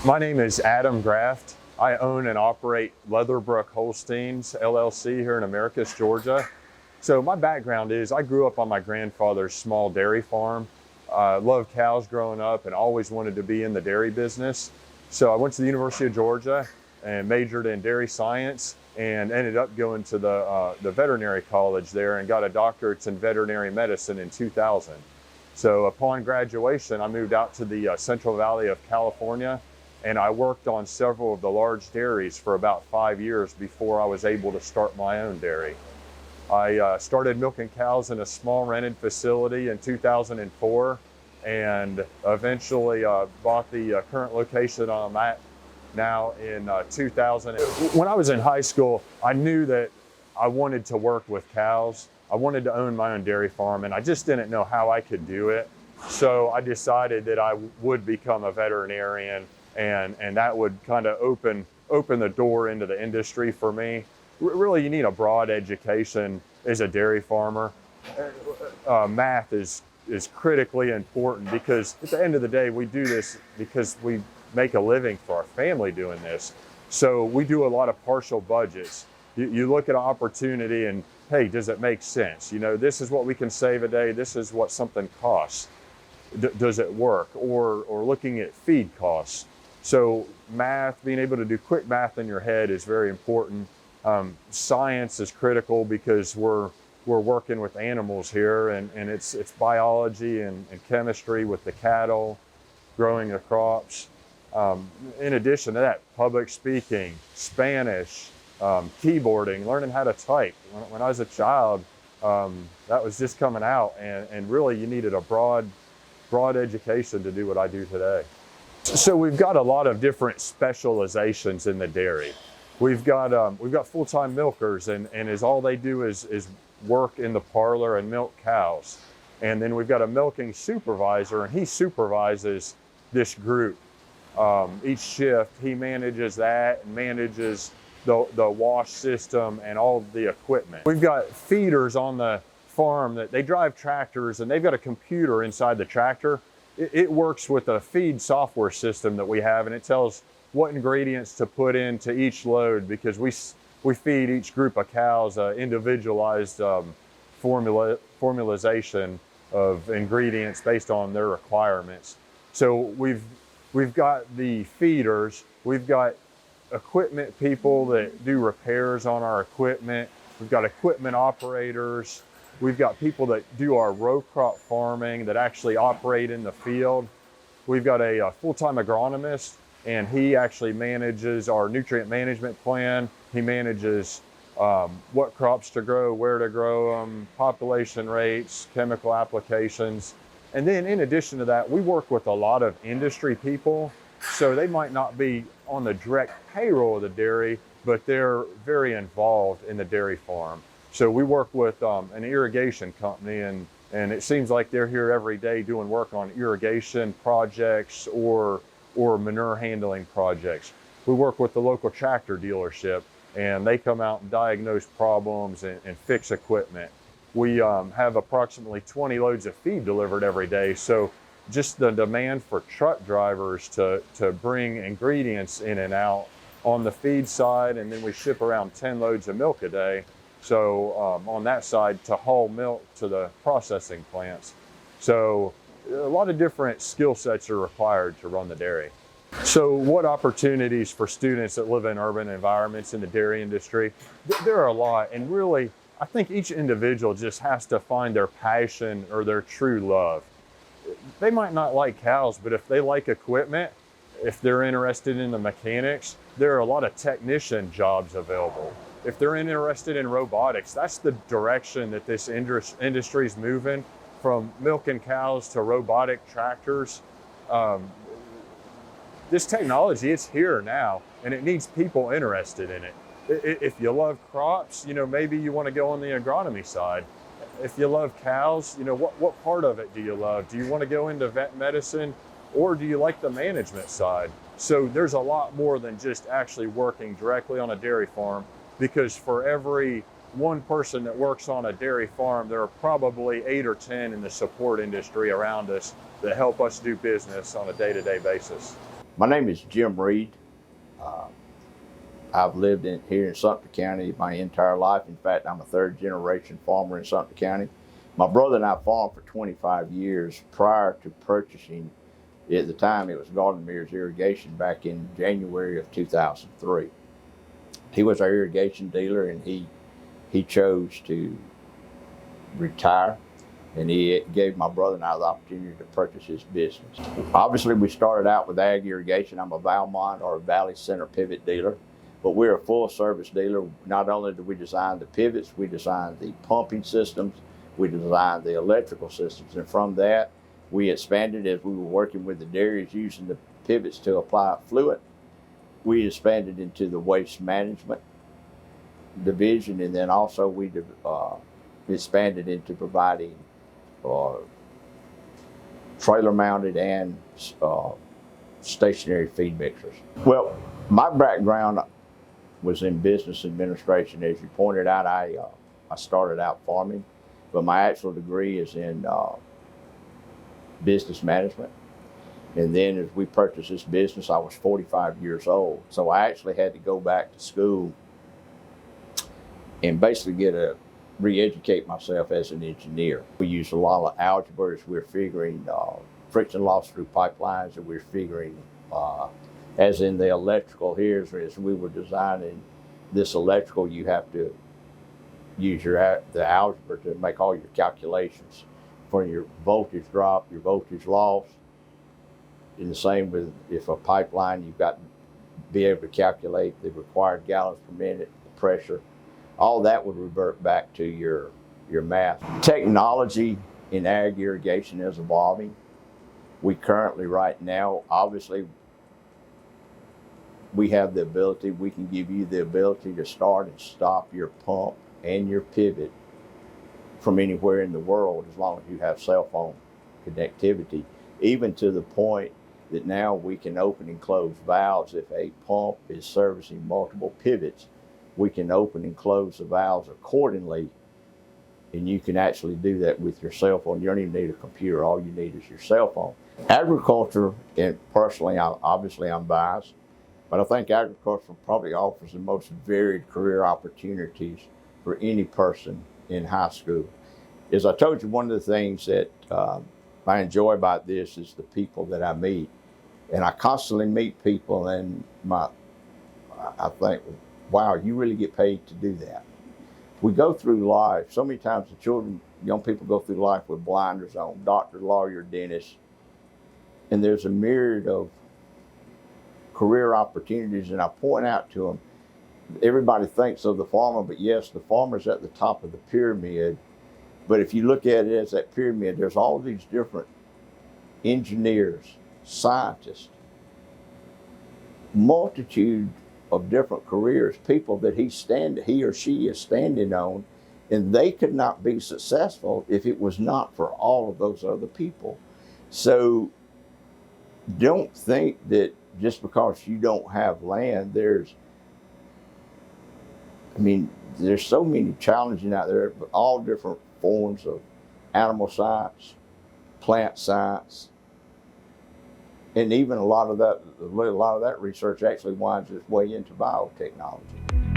My name is Adam Graft. I own and operate Leatherbrook Holsteins LLC here in Americus, Georgia. So my background is I grew up on my grandfather's small dairy farm. I loved cows growing up and always wanted to be in the dairy business. So I went to the University of Georgia and majored in dairy science and ended up going to the veterinary college there and got a doctorate in veterinary medicine in 2000. So upon graduation, I moved out to the Central Valley of California, and I worked on several of the large dairies for about 5 years before I was able to start my own dairy. I started milking cows in a small rented facility in 2004 and eventually bought the current location I'm at now in 2000. When I was in high school, I knew that I wanted to work with cows. I wanted to own my own dairy farm, and I just didn't know how I could do it. So I decided that I would become a veterinarian, and that would kind of open the door into the industry for me. Really, you need a broad education as a dairy farmer. Math is critically important because at the end of the day, we do this because we make a living for our family doing this. So we do a lot of partial budgets. You look at an opportunity and, hey, does it make sense? You know, this is what we can save a day. This is what something costs. Does it work? Or looking at feed costs. So math, being able to do quick math in your head is very important. Science is critical because we're working with animals here, and it's biology and chemistry with the cattle, growing the crops. In addition to that, public speaking, Spanish, keyboarding, learning how to type. When I was a child, that was just coming out, and really you needed a broad education to do what I do today. So we've got a lot of different specializations in the dairy. We've got full-time milkers, and as all they do is work in the parlor and milk cows. And then we've got a milking supervisor, and he supervises this group. Each shift, he manages that and manages the wash system and all the equipment. We've got feeders on the farm that they drive tractors, and they've got a computer inside the tractor. It works with a feed software system that we have, and it tells what ingredients to put into each load because we feed each group of cows individualized formulation of ingredients based on their requirements. So we've got the feeders, we've got equipment people that do repairs on our equipment, we've got equipment operators, we've got people that do our row crop farming that actually operate in the field. We've got a full-time agronomist, and he actually manages our nutrient management plan. He manages what crops to grow, where to grow them, population rates, chemical applications. And then in addition to that, we work with a lot of industry people. So they might not be on the direct payroll of the dairy, but they're very involved in the dairy farm. So we work with an irrigation company, and it seems like they're here every day doing work on irrigation projects or manure handling projects. We work with the local tractor dealership, and they come out and diagnose problems and fix equipment. We have approximately 20 loads of feed delivered every day. So just the demand for truck drivers to bring ingredients in and out on the feed side, and then we ship around 10 loads of milk a day. So on that side, to haul milk to the processing plants. So a lot of different skill sets are required to run the dairy. So what opportunities for students that live in urban environments in the dairy industry? There are a lot, and really, I think each individual just has to find their passion or their true love. They might not like cows, but if they like equipment, if they're interested in the mechanics, there are a lot of technician jobs available. If they're interested in robotics, that's the direction that this industry is moving, from milking cows to robotic tractors. This technology, it's here now, and it needs people interested in it. If you love crops, you know, maybe you want to go on the agronomy side. If you love cows, you know, what part of it do you love? Do you want to go into vet medicine, or do you like the management side? So there's a lot more than just actually working directly on a dairy farm, because for every one person that works on a dairy farm, there are probably 8 or 10 in the support industry around us that help us do business on a day-to-day basis. My name is Jim Reid. I've lived here in Sumter County my entire life. In fact, I'm a third generation farmer in Sumter County. My brother and I farmed for 25 years prior to purchasing, at the time it was Garden Mears Irrigation, back in January of 2003. He was our irrigation dealer, and he chose to retire, and he gave my brother and I the opportunity to purchase his business. Obviously, we started out with ag irrigation. I'm a Valmont or a Valley Center pivot dealer, but we're a full service dealer. Not only do we design the pivots, we design the pumping systems, we design the electrical systems, and from that, we expanded as we were working with the dairies using the pivots to apply fluid. We expanded into the waste management division, and then also we expanded into providing trailer mounted and stationary feed mixers. Well, my background was in business administration. As you pointed out, I started out farming, but my actual degree is in business management. And then as we purchased this business, I was 45 years old. So I actually had to go back to school and basically re-educate myself as an engineer. We used a lot of algebra as we're figuring friction loss through pipelines, and we're figuring, as in the electrical here, as we were designing this electrical, you have to use the algebra to make all your calculations for your voltage drop, your voltage loss. And the same with if a pipeline, you've got to be able to calculate the required gallons per minute, the pressure. All that would revert back to your math. Technology in ag irrigation is evolving. We currently, right now, obviously, we have the ability, we can give you the ability to start and stop your pump and your pivot from anywhere in the world, as long as you have cell phone connectivity, even to the point that now we can open and close valves. If a pump is servicing multiple pivots, we can open and close the valves accordingly, and you can actually do that with your cell phone. You don't even need a computer. All you need is your cell phone. Agriculture, and personally, obviously I'm biased, but I think agriculture probably offers the most varied career opportunities for any person in high school. As I told you, one of the things that I enjoy about this is the people that I meet. And I constantly meet people, and I think, wow, you really get paid to do that. We go through life, so many times the young people go through life with blinders on, doctor, lawyer, dentist, and there's a myriad of career opportunities, and I point out to them, everybody thinks of the farmer, but yes, the farmer's at the top of the pyramid, but if you look at it as that pyramid, there's all these different engineers, scientists, multitude of different careers, people that he or she is standing on, and they could not be successful if it was not for all of those other people. So don't think that just because you don't have land, there's so many challenges out there, but all different forms of animal science, plant science, and even a lot of that research actually winds its way into biotechnology.